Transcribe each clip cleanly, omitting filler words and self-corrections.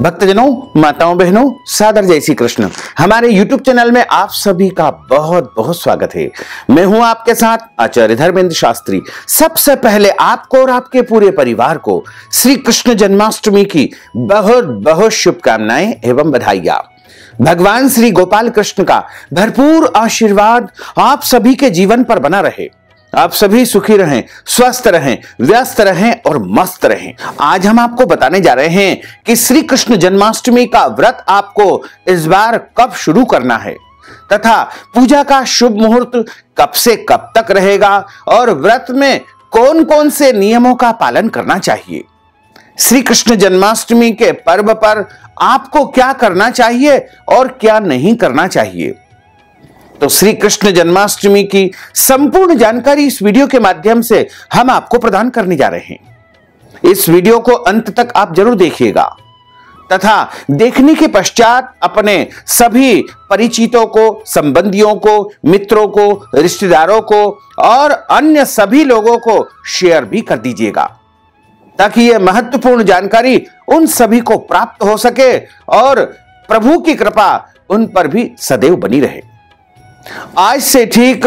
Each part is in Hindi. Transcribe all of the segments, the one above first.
भक्तजनों, माताओं, बहनों, सादर जय श्री कृष्ण। हमारे YouTube चैनल में आप सभी का बहुत बहुत स्वागत है। मैं हूं आपके साथ आचार्य धर्मेंद्र शास्त्री। सबसे पहले आपको और आपके पूरे परिवार को श्री कृष्ण जन्माष्टमी की बहुत बहुत शुभकामनाएं एवं बधाइयां। भगवान श्री गोपाल कृष्ण का भरपूर आशीर्वाद आप सभी के जीवन पर बना रहे। आप सभी सुखी रहें, स्वस्थ रहें, व्यस्त रहें और मस्त रहें। आज हम आपको बताने जा रहे हैं कि श्री कृष्ण जन्माष्टमी का व्रत आपको इस बार कब शुरू करना है तथा पूजा का शुभ मुहूर्त कब से कब तक रहेगा और व्रत में कौन कौन से नियमों का पालन करना चाहिए। श्री कृष्ण जन्माष्टमी के पर्व पर आपको क्या करना चाहिए और क्या नहीं करना चाहिए। तो श्री कृष्ण जन्माष्टमी की संपूर्ण जानकारी इस वीडियो के माध्यम से हम आपको प्रदान करने जा रहे हैं। इस वीडियो को अंत तक आप जरूर देखिएगा तथा देखने के पश्चात अपने सभी परिचितों को, संबंधियों को, मित्रों को, रिश्तेदारों को और अन्य सभी लोगों को शेयर भी कर दीजिएगा ताकि यह महत्वपूर्ण जानकारी उन सभी को प्राप्त हो सके और प्रभु की कृपा उन पर भी सदैव बनी रहे। आज से ठीक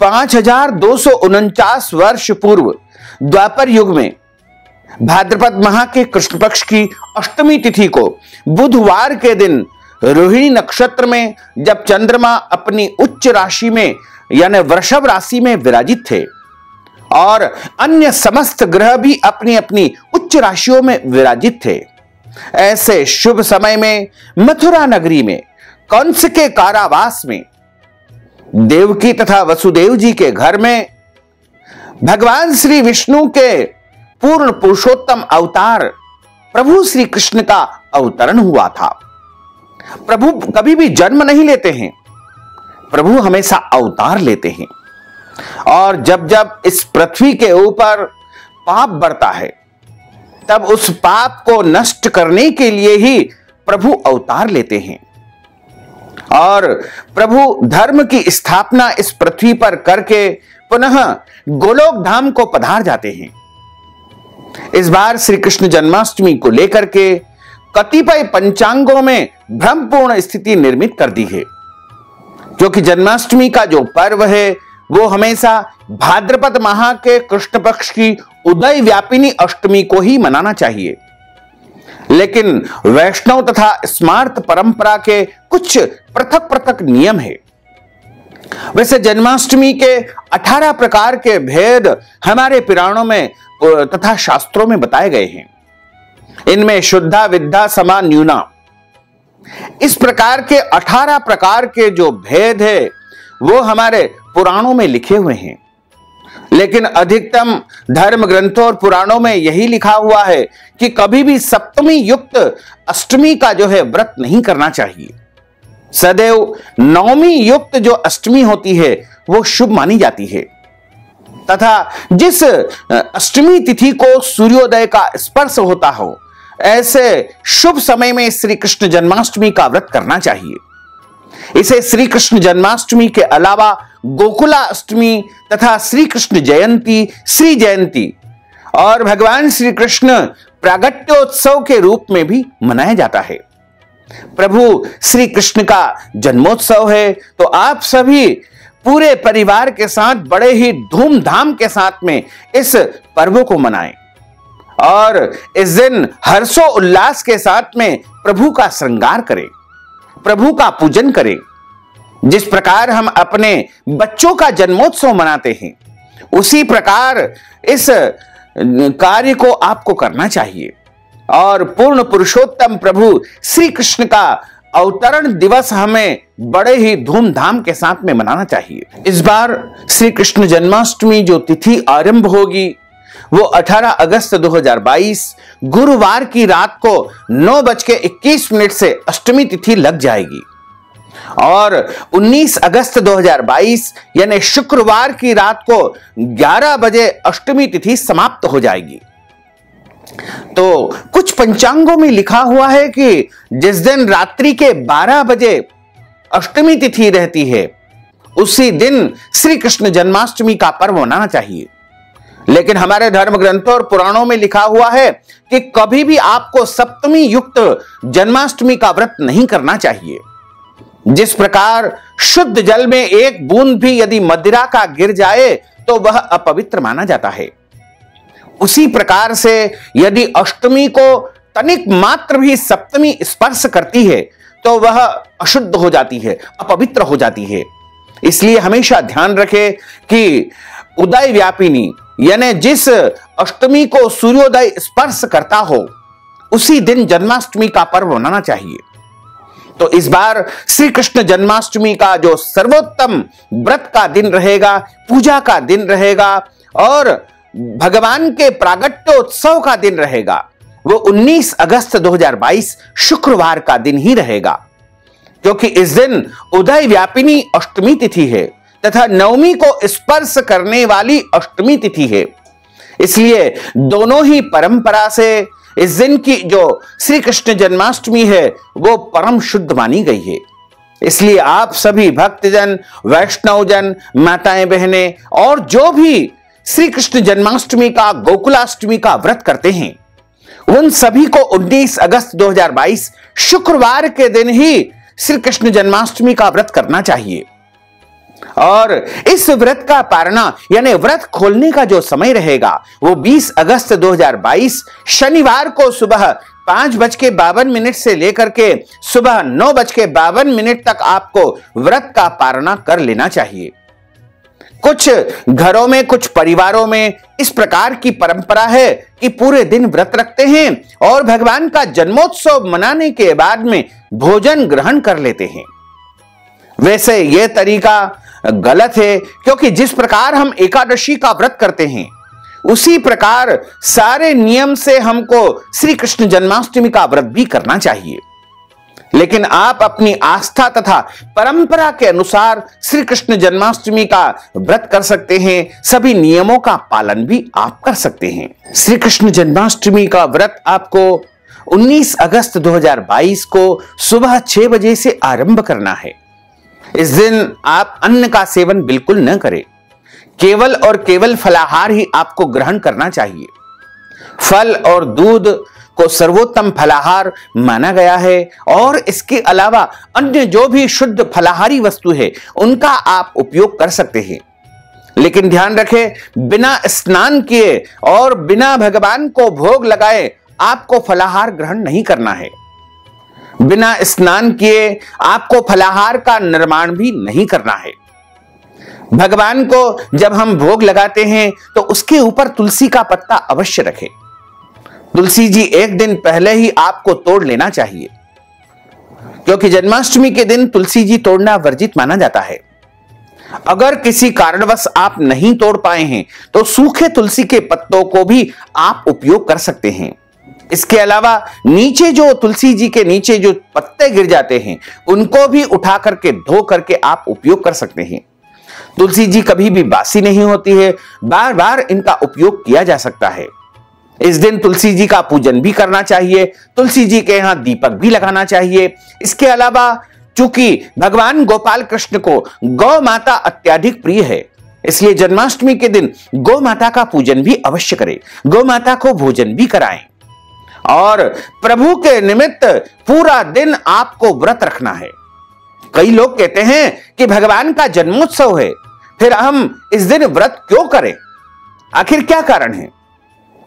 5249 वर्ष पूर्व द्वापर युग में भाद्रपद माह के कृष्ण पक्ष की अष्टमी तिथि को बुधवार के दिन रोहिणी नक्षत्र में जब चंद्रमा अपनी उच्च राशि में यानी वृषभ राशि में विराजित थे और अन्य समस्त ग्रह भी अपनी अपनी उच्च राशियों में विराजित थे, ऐसे शुभ समय में मथुरा नगरी में कंस के कारावास में देवकी तथा वसुदेव जी के घर में भगवान श्री विष्णु के पूर्ण पुरुषोत्तम अवतार प्रभु श्री कृष्ण का अवतरण हुआ था। प्रभु कभी भी जन्म नहीं लेते हैं, प्रभु हमेशा अवतार लेते हैं और जब जब इस पृथ्वी के ऊपर पाप बढ़ता है तब उस पाप को नष्ट करने के लिए ही प्रभु अवतार लेते हैं और प्रभु धर्म की स्थापना इस पृथ्वी पर करके पुनः गोलोक धाम को पधार जाते हैं। इस बार श्री कृष्ण जन्माष्टमी को लेकर के कतिपय पंचांगों में भ्रमपूर्ण स्थिति निर्मित कर दी है, क्योंकि जन्माष्टमी का जो पर्व है वो हमेशा भाद्रपद माह के कृष्ण पक्ष की उदय व्यापिनी अष्टमी को ही मनाना चाहिए। लेकिन वैष्णव तथा स्मार्त परंपरा के कुछ पृथक पृथक नियम है। वैसे जन्माष्टमी के 18 प्रकार के भेद हमारे पुराणों में तथा शास्त्रों में बताए गए हैं। इनमें शुद्धा, विद्या, समा, न्यूना, इस प्रकार के 18 प्रकार के जो भेद है वो हमारे पुराणों में लिखे हुए हैं। लेकिन अधिकतम धर्म ग्रंथों और पुराणों में यही लिखा हुआ है कि कभी भी सप्तमी युक्त अष्टमी का जो है व्रत नहीं करना चाहिए। सदैव नवमी युक्त जो अष्टमी होती है वो शुभ मानी जाती है तथा जिस अष्टमी तिथि को सूर्योदय का स्पर्श होता हो ऐसे शुभ समय में श्री कृष्ण जन्माष्टमी का व्रत करना चाहिए। इसे श्री कृष्ण जन्माष्टमी के अलावा गोकुला अष्टमी तथा श्री कृष्ण जयंती, श्री जयंती और भगवान श्री कृष्ण प्रागट्योत्सव के रूप में भी मनाया जाता है। प्रभु श्री कृष्ण का जन्मोत्सव है तो आप सभी पूरे परिवार के साथ बड़े ही धूमधाम के साथ में इस पर्व को मनाएं और इस दिन हर्षो उल्लास के साथ में प्रभु का श्रृंगार करें, प्रभु का पूजन करें। जिस प्रकार हम अपने बच्चों का जन्मोत्सव मनाते हैं उसी प्रकार इस कार्य को आपको करना चाहिए और पूर्ण पुरुषोत्तम प्रभु श्री कृष्ण का अवतरण दिवस हमें बड़े ही धूमधाम के साथ में मनाना चाहिए। इस बार श्री कृष्ण जन्माष्टमी जो तिथि आरंभ होगी वो 18 अगस्त 2022 गुरुवार की रात को 9:21 से अष्टमी तिथि लग जाएगी और 19 अगस्त 2022 यानी शुक्रवार की रात को 11 बजे अष्टमी तिथि समाप्त हो जाएगी। तो कुछ पंचांगों में लिखा हुआ है कि जिस दिन रात्रि के 12 बजे अष्टमी तिथि रहती है उसी दिन श्री कृष्ण जन्माष्टमी का पर्व मनाना चाहिए। लेकिन हमारे धर्म ग्रंथों और पुराणों में लिखा हुआ है कि कभी भी आपको सप्तमी युक्त जन्माष्टमी का व्रत नहीं करना चाहिए। जिस प्रकार शुद्ध जल में एक बूंद भी यदि मदिरा का गिर जाए तो वह अपवित्र माना जाता है, उसी प्रकार से यदि अष्टमी को तनिक मात्र भी सप्तमी स्पर्श करती है तो वह अशुद्ध हो जाती है, अपवित्र हो जाती है। इसलिए हमेशा ध्यान रखें कि उदय व्यापिनी यानी जिस अष्टमी को सूर्योदय स्पर्श करता हो उसी दिन जन्माष्टमी का पर्व मनाना चाहिए। तो इस बार श्री कृष्ण जन्माष्टमी का जो सर्वोत्तम व्रत का दिन रहेगा, पूजा का दिन रहेगा और भगवान के प्रागट्योत्सव का दिन रहेगा, वो 19 अगस्त 2022 शुक्रवार का दिन ही रहेगा, क्योंकि इस दिन उदय व्यापिनी अष्टमी तिथि है तथा नवमी को स्पर्श करने वाली अष्टमी तिथि है। इसलिए दोनों ही परंपरा से इस दिन की जो श्री कृष्ण जन्माष्टमी है वो परम शुद्ध मानी गई है। इसलिए आप सभी भक्तजन, वैष्णवजन, माताएं बहनें और जो भी श्री कृष्ण जन्माष्टमी का, गोकुलाष्टमी का व्रत करते हैं, उन सभी को 19 अगस्त 2022 शुक्रवार के दिन ही श्री कृष्ण जन्माष्टमी का व्रत करना चाहिए। और इस व्रत का पारणा यानी व्रत खोलने का जो समय रहेगा वो 20 अगस्त 2022 शनिवार को सुबह 5:52 से लेकर के सुबह 9:52 तक आपको व्रत का पारणा कर लेना चाहिए। कुछ घरों में, कुछ परिवारों में इस प्रकार की परंपरा है कि पूरे दिन व्रत रखते हैं और भगवान का जन्मोत्सव मनाने के बाद में भोजन ग्रहण कर लेते हैं। वैसे यह तरीका गलत है, क्योंकि जिस प्रकार हम एकादशी का व्रत करते हैं उसी प्रकार सारे नियम से हमको श्री कृष्ण जन्माष्टमी का व्रत भी करना चाहिए। लेकिन आप अपनी आस्था तथा परंपरा के अनुसार श्री कृष्ण जन्माष्टमी का व्रत कर सकते हैं, सभी नियमों का पालन भी आप कर सकते हैं। श्री कृष्ण जन्माष्टमी का व्रत आपको 19 अगस्त 2022 को सुबह 6 बजे से आरंभ करना है। इस दिन आप अन्न का सेवन बिल्कुल न करें, केवल और केवल फलाहार ही आपको ग्रहण करना चाहिए। फल और दूध को सर्वोत्तम फलाहार माना गया है और इसके अलावा अन्य जो भी शुद्ध फलाहारी वस्तु है उनका आप उपयोग कर सकते हैं। लेकिन ध्यान रखें, बिना स्नान किए और बिना भगवान को भोग लगाए आपको फलाहार ग्रहण नहीं करना है। बिना स्नान किए आपको फलाहार का निर्माण भी नहीं करना है। भगवान को जब हम भोग लगाते हैं तो उसके ऊपर तुलसी का पत्ता अवश्य रखें। तुलसी जी एक दिन पहले ही आपको तोड़ लेना चाहिए, क्योंकि जन्माष्टमी के दिन तुलसी जी तोड़ना वर्जित माना जाता है। अगर किसी कारणवश आप नहीं तोड़ पाए हैं तो सूखे तुलसी के पत्तों को भी आप उपयोग कर सकते हैं। इसके अलावा नीचे जो तुलसी जी के नीचे जो पत्ते गिर जाते हैं उनको भी उठा करके धो करके आप उपयोग कर सकते हैं। तुलसी जी कभी भी बासी नहीं होती है, बार बार इनका उपयोग किया जा सकता है। इस दिन तुलसी जी का पूजन भी करना चाहिए, तुलसी जी के यहां दीपक भी लगाना चाहिए। इसके अलावा चूंकि भगवान गोपाल कृष्ण को गौ माता अत्यधिक प्रिय है, इसलिए जन्माष्टमी के दिन गौ माता का पूजन भी अवश्य करें, गौ माता को भोजन भी कराएं और प्रभु के निमित्त पूरा दिन आपको व्रत रखना है। कई लोग कहते हैं कि भगवान का जन्मोत्सव है, फिर हम इस दिन व्रत क्यों करें? आखिर क्या कारण है?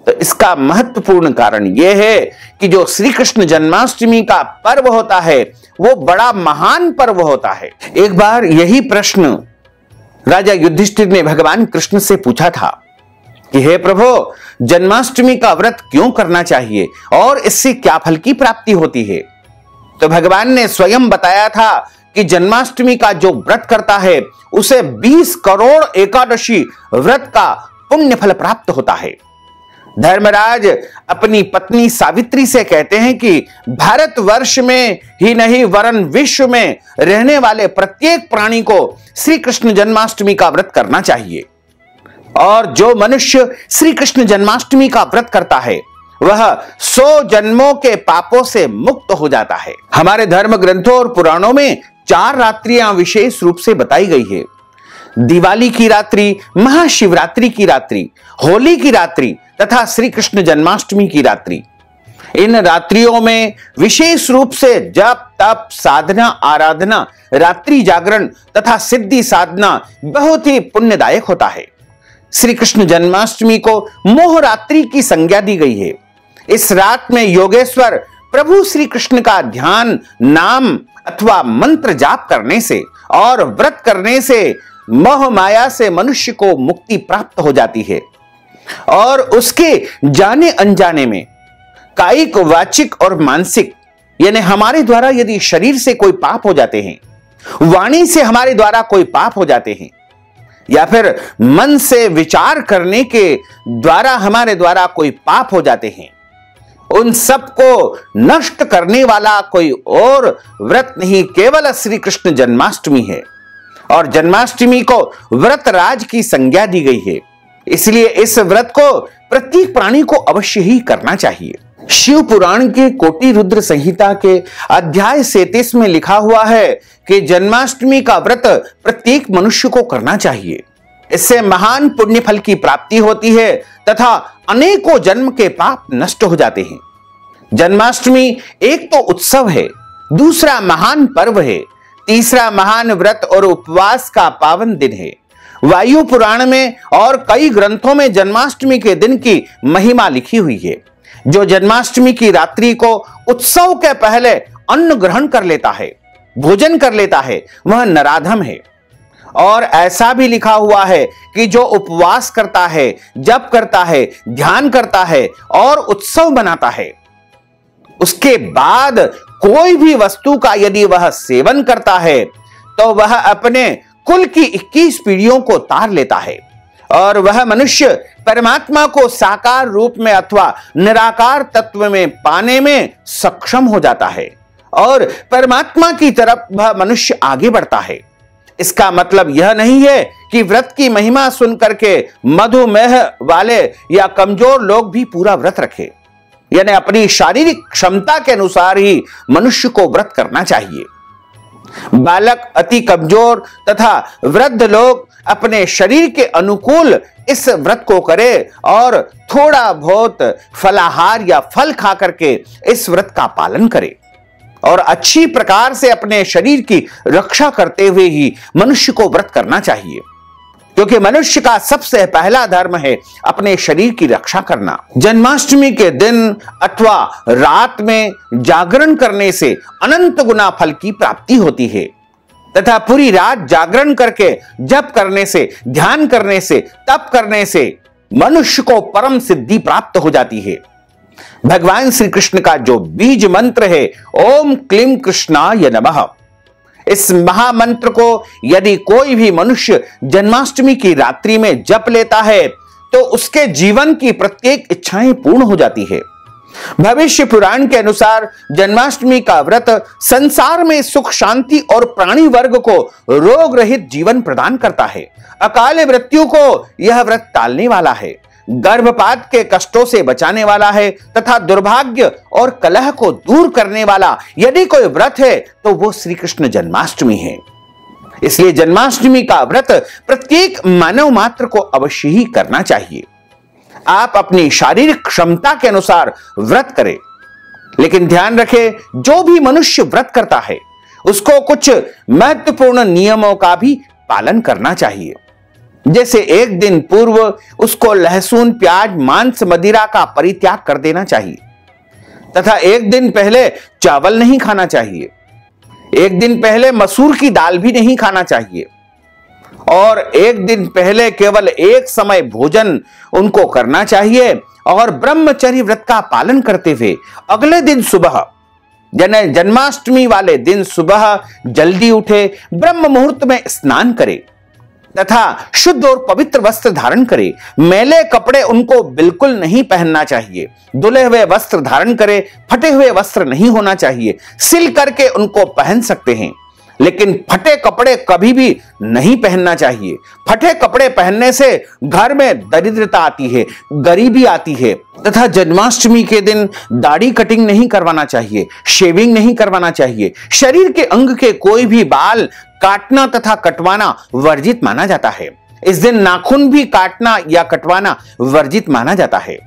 तो इसका महत्वपूर्ण कारण यह है कि जो श्री कृष्ण जन्माष्टमी का पर्व होता है वो बड़ा महान पर्व होता है। एक बार यही प्रश्न राजा युधिष्ठिर ने भगवान कृष्ण से पूछा था कि हे प्रभु, जन्माष्टमी का व्रत क्यों करना चाहिए और इससे क्या फल की प्राप्ति होती है? तो भगवान ने स्वयं बताया था कि जन्माष्टमी का जो व्रत करता है उसे 20 करोड़ एकादशी व्रत का पुण्य फल प्राप्त होता है। धर्मराज अपनी पत्नी सावित्री से कहते हैं कि भारतवर्ष में ही नहीं वरन विश्व में रहने वाले प्रत्येक प्राणी को श्री कृष्ण जन्माष्टमी का व्रत करना चाहिए और जो मनुष्य श्री कृष्ण जन्माष्टमी का व्रत करता है वह 100 जन्मों के पापों से मुक्त हो जाता है। हमारे धर्म ग्रंथों और पुराणों में 4 रात्रियां विशेष रूप से बताई गई है। दिवाली की रात्रि, महाशिवरात्रि की रात्रि, होली की रात्रि तथा श्री कृष्ण जन्माष्टमी की रात्रि। इन रात्रियों में विशेष रूप से जप, तप, साधना, आराधना, रात्रि जागरण तथा सिद्धि साधना बहुत ही पुण्यदायक होता है। श्री कृष्ण जन्माष्टमी को मोह रात्रि की संज्ञा दी गई है। इस रात में योगेश्वर प्रभु श्री कृष्ण का ध्यान, नाम अथवा मंत्र जाप करने से और व्रत करने से मोह माया से मनुष्य को मुक्ति प्राप्त हो जाती है और उसके जाने अनजाने में कायिक, वाचिक और मानसिक, यानी हमारे द्वारा यदि शरीर से कोई पाप हो जाते हैं, वाणी से हमारे द्वारा कोई पाप हो जाते हैं, या फिर मन से विचार करने के द्वारा हमारे द्वारा कोई पाप हो जाते हैं, उन सब को नष्ट करने वाला कोई और व्रत नहीं, केवल श्री कृष्ण जन्माष्टमी है। और जन्माष्टमी को व्रत राज की संज्ञा दी गई है, इसलिए इस व्रत को प्रत्येक प्राणी को अवश्य ही करना चाहिए। शिव पुराण के कोटि रुद्र संहिता के अध्याय 37 में लिखा हुआ है कि जन्माष्टमी का व्रत प्रत्येक मनुष्य को करना चाहिए। इससे महान पुण्य फल की प्राप्ति होती है तथा अनेकों जन्म के पाप नष्ट हो जाते हैं। जन्माष्टमी एक तो उत्सव है, दूसरा महान पर्व है, तीसरा महान व्रत और उपवास का पावन दिन है। वायु पुराण में और कई ग्रंथों में जन्माष्टमी के दिन की महिमा लिखी हुई है। जो जन्माष्टमी की रात्रि को उत्सव के पहले अन्न ग्रहण कर लेता है, भोजन कर लेता है, वह नराधम है। और ऐसा भी लिखा हुआ है कि जो उपवास करता है, जप करता है, ध्यान करता है और उत्सव मनाता है, उसके बाद कोई भी वस्तु का यदि वह सेवन करता है तो वह अपने कुल की 21 पीढ़ियों को तार लेता है और वह मनुष्य परमात्मा को साकार रूप में अथवा निराकार तत्व में पाने में सक्षम हो जाता है और परमात्मा की तरफ वह मनुष्य आगे बढ़ता है। इसका मतलब यह नहीं है कि व्रत की महिमा सुनकर के मधुमेह वाले या कमजोर लोग भी पूरा व्रत रखें, यानी अपनी शारीरिक क्षमता के अनुसार ही मनुष्य को व्रत करना चाहिए। बालक, अति कमजोर तथा वृद्ध लोग अपने शरीर के अनुकूल इस व्रत को करें और थोड़ा बहुत फलाहार या फल खा करके इस व्रत का पालन करें और अच्छी प्रकार से अपने शरीर की रक्षा करते हुए ही मनुष्य को व्रत करना चाहिए, क्योंकि मनुष्य का सबसे पहला धर्म है अपने शरीर की रक्षा करना। जन्माष्टमी के दिन अथवा रात में जागरण करने से अनंत गुना फल की प्राप्ति होती है तथा पूरी रात जागरण करके जप करने से, ध्यान करने से, तप करने से मनुष्य को परम सिद्धि प्राप्त हो जाती है। भगवान श्री कृष्ण का जो बीज मंत्र है, ओम क्लीं कृष्णाय नमः, इस महामंत्र को यदि कोई भी मनुष्य जन्माष्टमी की रात्रि में जप लेता है तो उसके जीवन की प्रत्येक इच्छाएं पूर्ण हो जाती है। भविष्य पुराण के अनुसार जन्माष्टमी का व्रत संसार में सुख, शांति और प्राणी वर्ग को रोग रहित जीवन प्रदान करता है। अकाल मृत्यु को यह व्रत टालने वाला है, गर्भपात के कष्टों से बचाने वाला है तथा दुर्भाग्य और कलह को दूर करने वाला यदि कोई व्रत है तो वो श्री कृष्ण जन्माष्टमी है। इसलिए जन्माष्टमी का व्रत प्रत्येक मानव मात्र को अवश्य ही करना चाहिए। आप अपनी शारीरिक क्षमता के अनुसार व्रत करें, लेकिन ध्यान रखें जो भी मनुष्य व्रत करता है उसको कुछ महत्वपूर्ण नियमों का भी पालन करना चाहिए। जैसे एक दिन पूर्व उसको लहसुन, प्याज, मांस, मदिरा का परित्याग कर देना चाहिए तथा एक दिन पहले चावल नहीं खाना चाहिए, एक दिन पहले मसूर की दाल भी नहीं खाना चाहिए और एक दिन पहले केवल एक समय भोजन उनको करना चाहिए और ब्रह्मचर्य व्रत का पालन करते हुए अगले दिन सुबह, जन्माष्टमी वाले दिन सुबह जल्दी उठे, ब्रह्म मुहूर्त में स्नान करे तथा शुद्ध और पवित्र वस्त्र धारण करे। मैले कपड़े उनको बिल्कुल नहीं पहनना चाहिए, धुले हुए वस्त्र धारण करे, फटे हुए वस्त्र नहीं होना चाहिए। सिल करके उनको पहन सकते हैं, लेकिन फटे कपड़े कभी भी नहीं पहनना चाहिए। फटे कपड़े पहनने से घर में दरिद्रता आती है, गरीबी आती है तथा जन्माष्टमी के दिन दाढ़ी कटिंग नहीं करवाना चाहिए, शेविंग नहीं करवाना चाहिए। शरीर के अंग के कोई भी बाल काटना तथा कटवाना वर्जित माना जाता है। इस दिन नाखून भी काटना या कटवाना वर्जित माना जाता है।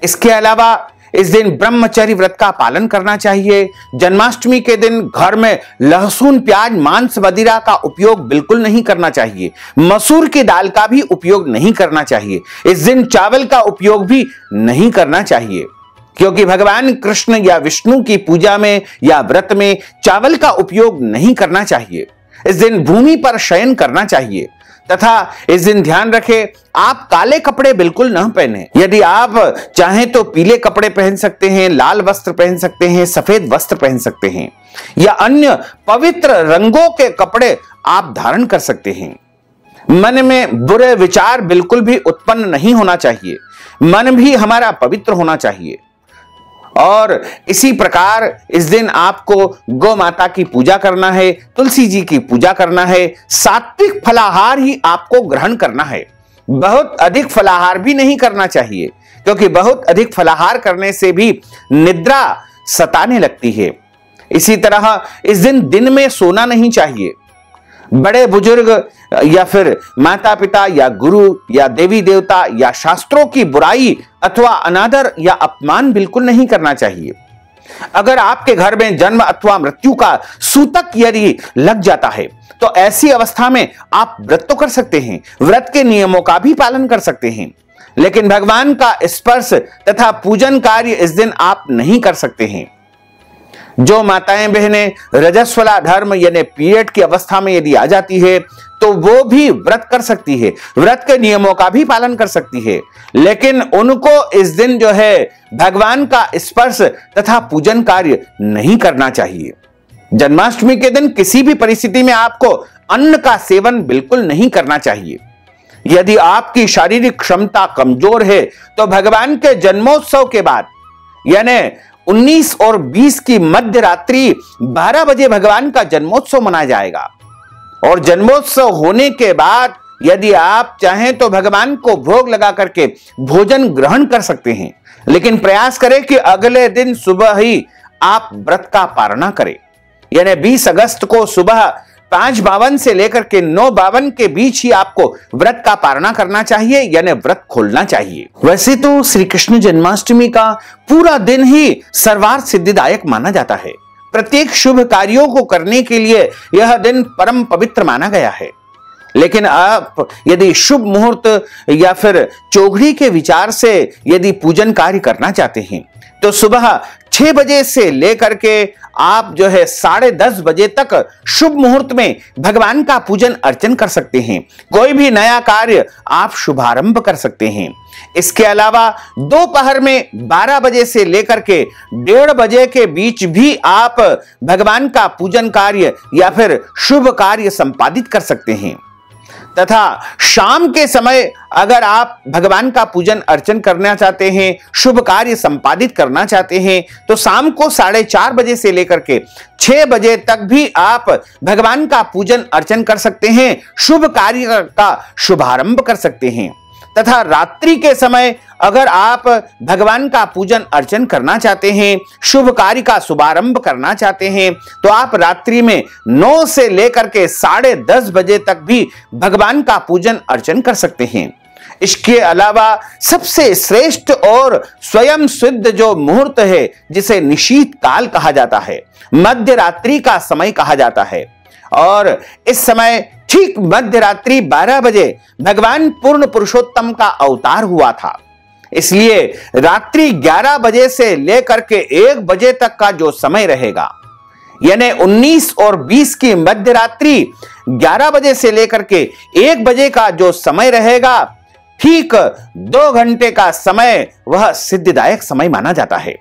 इसके अलावा इस दिन ब्रह्मचर्य व्रत का पालन करना चाहिए। जन्माष्टमी के दिन घर में लहसुन, प्याज, मांस, मदिरा का उपयोग बिल्कुल नहीं करना चाहिए। मसूर की दाल का भी उपयोग नहीं करना चाहिए। इस दिन चावल का उपयोग भी नहीं करना चाहिए, क्योंकि भगवान कृष्ण या विष्णु की पूजा में या व्रत में चावल का उपयोग नहीं करना चाहिए। इस दिन भूमि पर शयन करना चाहिए तथा इस दिन ध्यान रखें, आप काले कपड़े बिल्कुल न पहने। यदि आप चाहें तो पीले कपड़े पहन सकते हैं, लाल वस्त्र पहन सकते हैं, सफेद वस्त्र पहन सकते हैं या अन्य पवित्र रंगों के कपड़े आप धारण कर सकते हैं। मन में बुरे विचार बिल्कुल भी उत्पन्न नहीं होना चाहिए। मन भी हमारा पवित्र होना चाहिए। और इसी प्रकार इस दिन आपको गौ माता की पूजा करना है, तुलसी जी की पूजा करना है, सात्विक फलाहार ही आपको ग्रहण करना है। बहुत अधिक फलाहार भी नहीं करना चाहिए, क्योंकि बहुत अधिक फलाहार करने से भी निद्रा सताने लगती है। इसी तरह इस दिन में सोना नहीं चाहिए। बड़े बुजुर्ग या फिर माता पिता या गुरु या देवी देवता या शास्त्रों की बुराई अथवा अनादर या अपमान बिल्कुल नहीं करना चाहिए। अगर आपके घर में जन्म अथवा मृत्यु का सूतक यदि लग जाता है तो ऐसी अवस्था में आप व्रत तो कर सकते हैं, व्रत के नियमों का भी पालन कर सकते हैं, लेकिन भगवान का स्पर्श तथा पूजन कार्य इस दिन आप नहीं कर सकते हैं। जो माताएं बहनें रजस्वला धर्म यानी पीरियड की अवस्था में यदि आ जाती है तो वो भी व्रत कर सकती है, व्रत के नियमों का भी पालन कर सकती है, लेकिन उनको इस दिन जो है भगवान का स्पर्श तथा पूजन कार्य नहीं करना चाहिए। जन्माष्टमी के दिन किसी भी परिस्थिति में आपको अन्न का सेवन बिल्कुल नहीं करना चाहिए। यदि आपकी शारीरिक क्षमता कमजोर है तो भगवान के जन्मोत्सव के बाद यानी 19 और 20 की मध्य रात्रि 12 बजे भगवान का जन्मोत्सव मनाया जाएगा। और जन्मोत्सव होने के बाद यदि आप चाहें तो भगवान को भोग लगा करके भोजन ग्रहण कर सकते हैं, लेकिन प्रयास करें कि अगले दिन सुबह ही आप व्रत का पारणा करें। यानी 20 अगस्त को सुबह 5:52 से लेकर के 9:52 के बीच ही आपको व्रत का पारणा करना चाहिए, यानी व्रत खोलना चाहिए। वैसे तो श्री कृष्ण जन्माष्टमी का पूरा दिन ही सर्वार्थ सिद्धिदायक माना जाता है। प्रत्येक शुभ कार्यों को करने के लिए यह दिन परम पवित्र माना गया है। लेकिन आप यदि शुभ मुहूर्त या फिर चौघड़ी के विचार से यदि पूजन कार्य करना चाहते हैं तो सुबह 6 बजे से लेकर के आप जो है 10:30 बजे तक शुभ मुहूर्त में भगवान का पूजन अर्चन कर सकते हैं। कोई भी नया कार्य आप शुभारंभ कर सकते हैं। इसके अलावा दोपहर में 12 बजे से लेकर के 1:30 बजे के बीच भी आप भगवान का पूजन कार्य या फिर शुभ कार्य संपादित कर सकते हैं। तथा शाम के समय अगर आप भगवान का पूजन अर्चन करना चाहते हैं, शुभ कार्य संपादित करना चाहते हैं, तो शाम को 4:30 बजे से लेकर के 6 बजे तक भी आप भगवान का पूजन अर्चन कर सकते हैं, शुभ कार्य का शुभारंभ कर सकते हैं। तथा रात्रि के समय अगर आप भगवान का पूजन अर्चन करना चाहते हैं, शुभ कार्य का शुभारंभ करना चाहते हैं, तो आप रात्रि में 9 से लेकर के 10:30 बजे तक भी भगवान का पूजन अर्चन कर सकते हैं। इसके अलावा सबसे श्रेष्ठ और स्वयं सिद्ध जो मुहूर्त है, जिसे निशीत काल कहा जाता है, मध्य रात्रि का समय कहा जाता है, और इस समय ठीक मध्य रात्रि 12 बजे भगवान पूर्ण पुरुषोत्तम का अवतार हुआ था। इसलिए रात्रि 11 बजे से लेकर के 1 बजे तक का जो समय रहेगा, यानी 19 और 20 की मध्य रात्रि 11 बजे से लेकर के 1 बजे का जो समय रहेगा, ठीक 2 घंटे का समय वह सिद्धिदायक समय माना जाता है।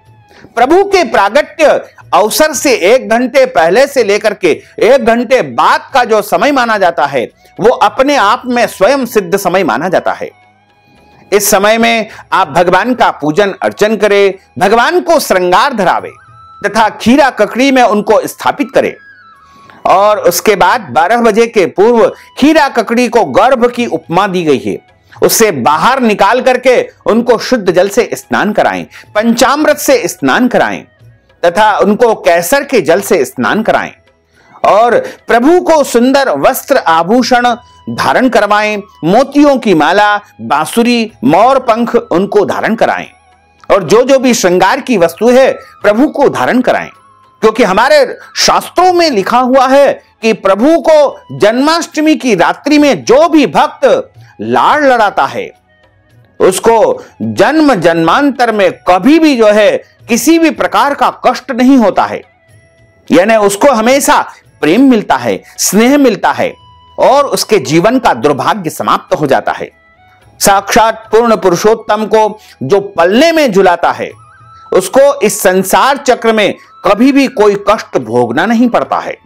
प्रभु के प्रागट्य अवसर से 1 घंटे पहले से लेकर के 1 घंटे बाद का जो समय माना जाता है, वो अपने आप में स्वयं सिद्ध समय माना जाता है। इस समय में आप भगवान का पूजन अर्चन करें, भगवान को श्रृंगार धरावे तथा खीरा ककड़ी में उनको स्थापित करें, और उसके बाद 12 बजे के पूर्व खीरा ककड़ी को गर्भ की उपमा दी गई है, उससे बाहर निकाल करके उनको शुद्ध जल से स्नान कराएं, पंचामृत से स्नान कराएं तथा उनको केसर के जल से स्नान कराएं, और प्रभु को सुंदर वस्त्र आभूषण धारण करवाएं, मोतियों की माला, बांसुरी, मोर पंख उनको धारण कराएं और जो जो भी श्रृंगार की वस्तु है प्रभु को धारण कराएं, क्योंकि हमारे शास्त्रों में लिखा हुआ है कि प्रभु को जन्माष्टमी की रात्रि में जो भी भक्त लाड़ लड़ाता है उसको जन्म जन्मांतर में कभी भी जो है किसी भी प्रकार का कष्ट नहीं होता है, यानी उसको हमेशा प्रेम मिलता है, स्नेह मिलता है और उसके जीवन का दुर्भाग्य समाप्त हो जाता है। साक्षात पूर्ण पुरुषोत्तम को जो पलने में झुलाता है उसको इस संसार चक्र में कभी भी कोई कष्ट भोगना नहीं पड़ता है।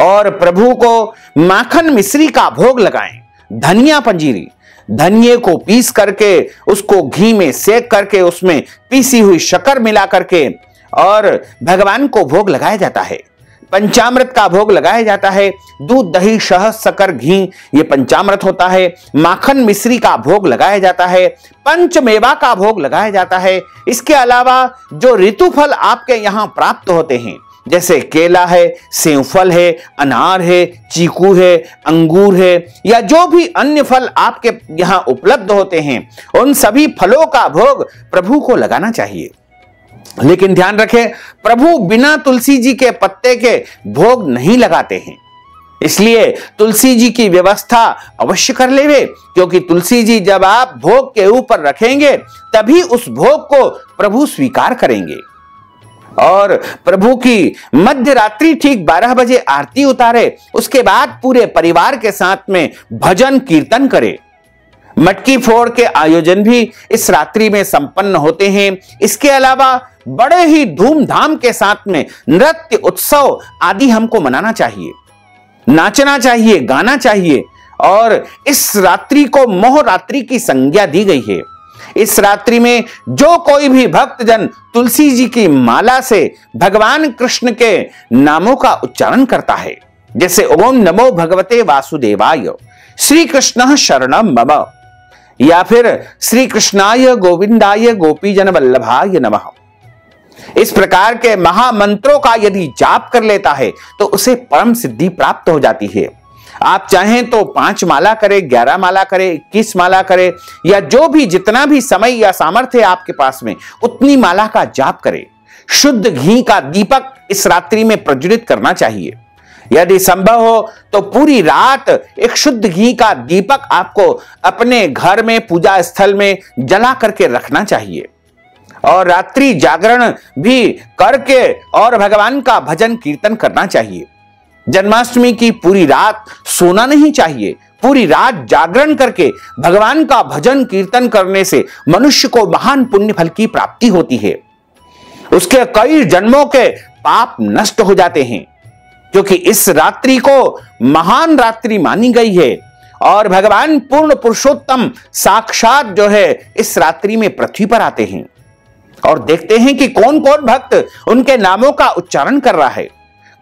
और प्रभु को माखन मिश्री का भोग लगाएं, धनिया पंजीरी, धनिये को पीस करके उसको घी में सेक करके उसमें पीसी हुई शक्कर मिला करके और भगवान को भोग लगाया जाता है। पंचामृत का भोग लगाया जाता है, दूध, दही, शहद, शक्कर, घी ये पंचामृत होता है। माखन मिश्री का भोग लगाया जाता है, पंचमेवा का भोग लगाया जाता है। इसके अलावा जो ऋतुफल आपके यहाँ प्राप्त होते हैं जैसे केला है, सेवफल है, अनार है, चीकू है, अंगूर है या जो भी अन्य फल आपके यहाँ उपलब्ध होते हैं उन सभी फलों का भोग प्रभु को लगाना चाहिए। लेकिन ध्यान रखें, प्रभु बिना तुलसी जी के पत्ते के भोग नहीं लगाते हैं, इसलिए तुलसी जी की व्यवस्था अवश्य कर लेवे, क्योंकि तुलसी जी जब आप भोग के ऊपर रखेंगे तभी उस भोग को प्रभु स्वीकार करेंगे। और प्रभु की मध्य रात्रि ठीक 12 बजे आरती उतारे, उसके बाद पूरे परिवार के साथ में भजन कीर्तन करे। मटकी फोड़ के आयोजन भी इस रात्रि में संपन्न होते हैं। इसके अलावा बड़े ही धूमधाम के साथ में नृत्य उत्सव आदि हमको मनाना चाहिए, नाचना चाहिए, गाना चाहिए। और इस रात्रि को मोह रात्रि की संज्ञा दी गई है। इस रात्रि में जो कोई भी भक्तजन तुलसी जी की माला से भगवान कृष्ण के नामों का उच्चारण करता है, जैसे ओम नमो भगवते वासुदेवाय, श्री कृष्ण शरणम मम, या फिर श्री कृष्णाय गोविंदाय गोपीजन वल्लभाय नमः, इस प्रकार के महामंत्रों का यदि जाप कर लेता है तो उसे परम सिद्धि प्राप्त हो जाती है। आप चाहें तो 5 माला करें, 11 माला करें, 21 माला करें या जो भी जितना भी समय या सामर्थ्य है आपके पास में उतनी माला का जाप करें। शुद्ध घी का दीपक इस रात्रि में प्रज्वलित करना चाहिए। यदि संभव हो तो पूरी रात एक शुद्ध घी का दीपक आपको अपने घर में पूजा स्थल में जला करके रखना चाहिए और रात्रि जागरण भी करके और भगवान का भजन कीर्तन करना चाहिए। जन्माष्टमी की पूरी रात सोना नहीं चाहिए, पूरी रात जागरण करके भगवान का भजन कीर्तन करने से मनुष्य को महान पुण्य फल की प्राप्ति होती है। उसके कई जन्मों के पाप नष्ट हो जाते हैं, क्योंकि इस रात्रि को महान रात्रि मानी गई है और भगवान पूर्ण पुरुषोत्तम साक्षात जो है इस रात्रि में पृथ्वी पर आते हैं। और देखते हैं कि कौन कौन भक्त उनके नामों का उच्चारण कर रहा है,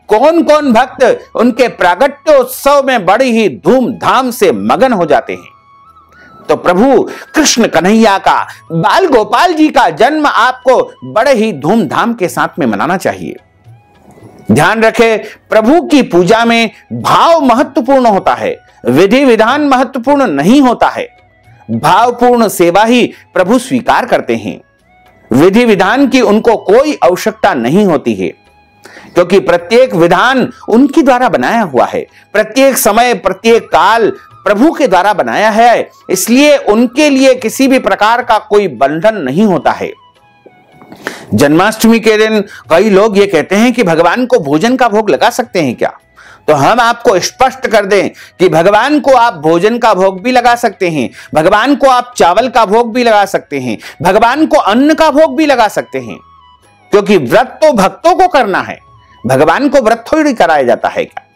कौन कौन भक्त उनके प्रागट्य उत्सव में बड़ी ही धूमधाम से मगन हो जाते हैं। तो प्रभु कृष्ण कन्हैया का, बाल गोपाल जी का जन्म आपको बड़े ही धूमधाम के साथ में मनाना चाहिए। ध्यान रखें, प्रभु की पूजा में भाव महत्वपूर्ण होता है, विधि विधान महत्वपूर्ण नहीं होता है। भावपूर्ण सेवा ही प्रभु स्वीकार करते हैं, विधि विधान की उनको कोई आवश्यकता नहीं होती है, क्योंकि प्रत्येक विधान उनके द्वारा बनाया हुआ है, प्रत्येक समय प्रत्येक काल प्रभु के द्वारा बनाया है, इसलिए उनके लिए किसी भी प्रकार का कोई बंधन नहीं होता है। जन्माष्टमी के दिन कई लोग ये कहते हैं कि भगवान को भोजन का भोग लगा सकते हैं क्या? तो हम आपको स्पष्ट कर दें कि भगवान को आप भोजन का भोग भी लगा सकते हैं, भगवान को आप चावल का भोग भी लगा सकते हैं, भगवान को अन्न का भोग भी लगा सकते हैं, क्योंकि व्रत तो भक्तों को करना है, भगवान को व्रत थोड़ी कराया जाता है क्या?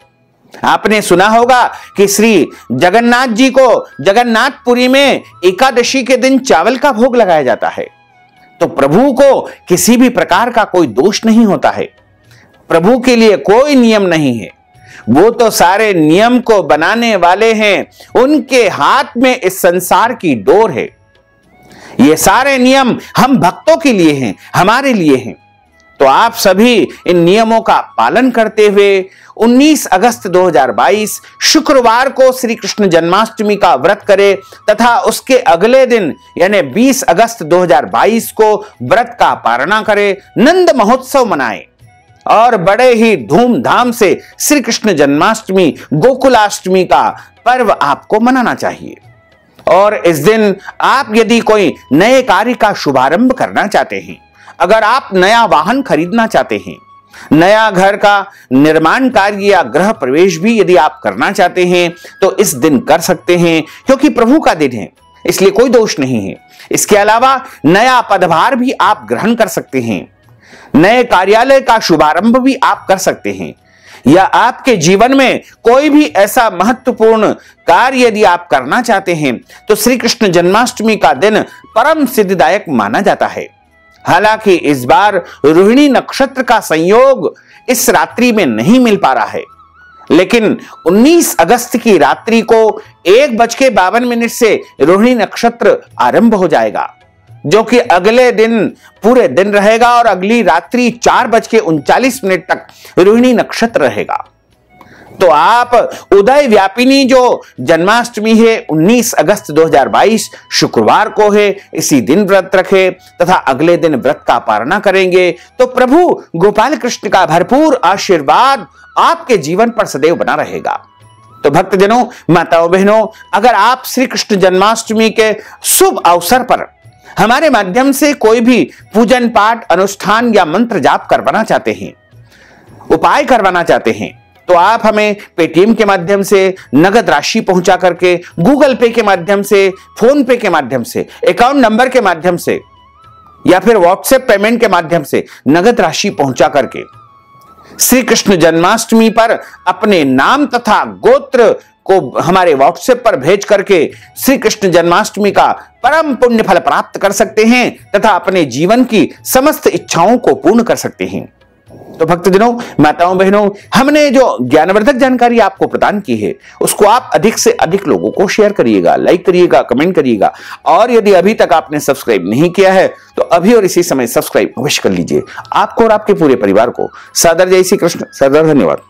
आपने सुना होगा कि श्री जगन्नाथ जी को जगन्नाथपुरी में एकादशी के दिन चावल का भोग लगाया जाता है। तो प्रभु को किसी भी प्रकार का कोई दोष नहीं होता है, प्रभु के लिए कोई नियम नहीं है, वो तो सारे नियम को बनाने वाले हैं, उनके हाथ में इस संसार की डोर है। ये सारे नियम हम भक्तों के लिए हैं, हमारे लिए हैं। तो आप सभी इन नियमों का पालन करते हुए 19 अगस्त 2022 शुक्रवार को श्री कृष्ण जन्माष्टमी का व्रत करें तथा उसके अगले दिन यानी 20 अगस्त 2022 को व्रत का पारणा करें, नंद महोत्सव मनाएं और बड़े ही धूमधाम से श्री कृष्ण जन्माष्टमी गोकुलाष्टमी का पर्व आपको मनाना चाहिए। और इस दिन आप यदि कोई नए कार्य का शुभारंभ करना चाहते हैं, अगर आप नया वाहन खरीदना चाहते हैं, नया घर का निर्माण कार्य या गृह प्रवेश भी यदि आप करना चाहते हैं तो इस दिन कर सकते हैं, क्योंकि प्रभु का दिन है, इसलिए कोई दोष नहीं है। इसके अलावा नया पदभार भी आप ग्रहण कर सकते हैं, नए कार्यालय का शुभारंभ भी आप कर सकते हैं, या आपके जीवन में कोई भी ऐसा महत्वपूर्ण कार्य यदि आप करना चाहते हैं तो श्री कृष्ण जन्माष्टमी का दिन परम सिद्धिदायक माना जाता है। हालांकि इस बार रोहिणी नक्षत्र का संयोग इस रात्रि में नहीं मिल पा रहा है, लेकिन 19 अगस्त की रात्रि को 1:52 से रोहिणी नक्षत्र आरंभ हो जाएगा, जो कि अगले दिन पूरे दिन रहेगा और अगली रात्रि 4:39 तक रोहिणी नक्षत्र रहेगा। तो आप उदय व्यापिनी जो जन्माष्टमी है 19 अगस्त 2022 शुक्रवार को है, इसी दिन व्रत रखें तथा अगले दिन व्रत का पारणा करेंगे तो प्रभु गोपाल कृष्ण का भरपूर आशीर्वाद आपके जीवन पर सदैव बना रहेगा। तो भक्तजनों, माताओं, बहनों, अगर आप श्री कृष्ण जन्माष्टमी के शुभ अवसर पर हमारे माध्यम से कोई भी पूजन पाठ अनुष्ठान या मंत्र जाप करवाना चाहते हैं, उपाय करवाना चाहते हैं, तो आप हमें पेटीएम के माध्यम से नगद राशि पहुंचा करके, गूगल पे के माध्यम से, फोन पे के माध्यम से, अकाउंट नंबर के माध्यम से या फिर व्हाट्सएप पेमेंट के माध्यम से नगद राशि पहुंचा करके श्री कृष्ण जन्माष्टमी पर अपने नाम तथा गोत्र को हमारे व्हाट्सएप पर भेज करके श्री कृष्ण जन्माष्टमी का परम पुण्य फल प्राप्त कर सकते हैं तथा अपने जीवन की समस्त इच्छाओं को पूर्ण कर सकते हैं। तो भक्तजनों, माताओं, बहनों, हमने जो ज्ञानवर्धक जानकारी आपको प्रदान की है उसको आप अधिक से अधिक लोगों को शेयर करिएगा, लाइक करिएगा, कमेंट करिएगा, और यदि अभी तक आपने सब्सक्राइब नहीं किया है तो अभी और इसी समय सब्सक्राइब अवश्य कर लीजिए। आपको और आपके पूरे परिवार को सादर जय श्री कृष्ण, सादर धन्यवाद।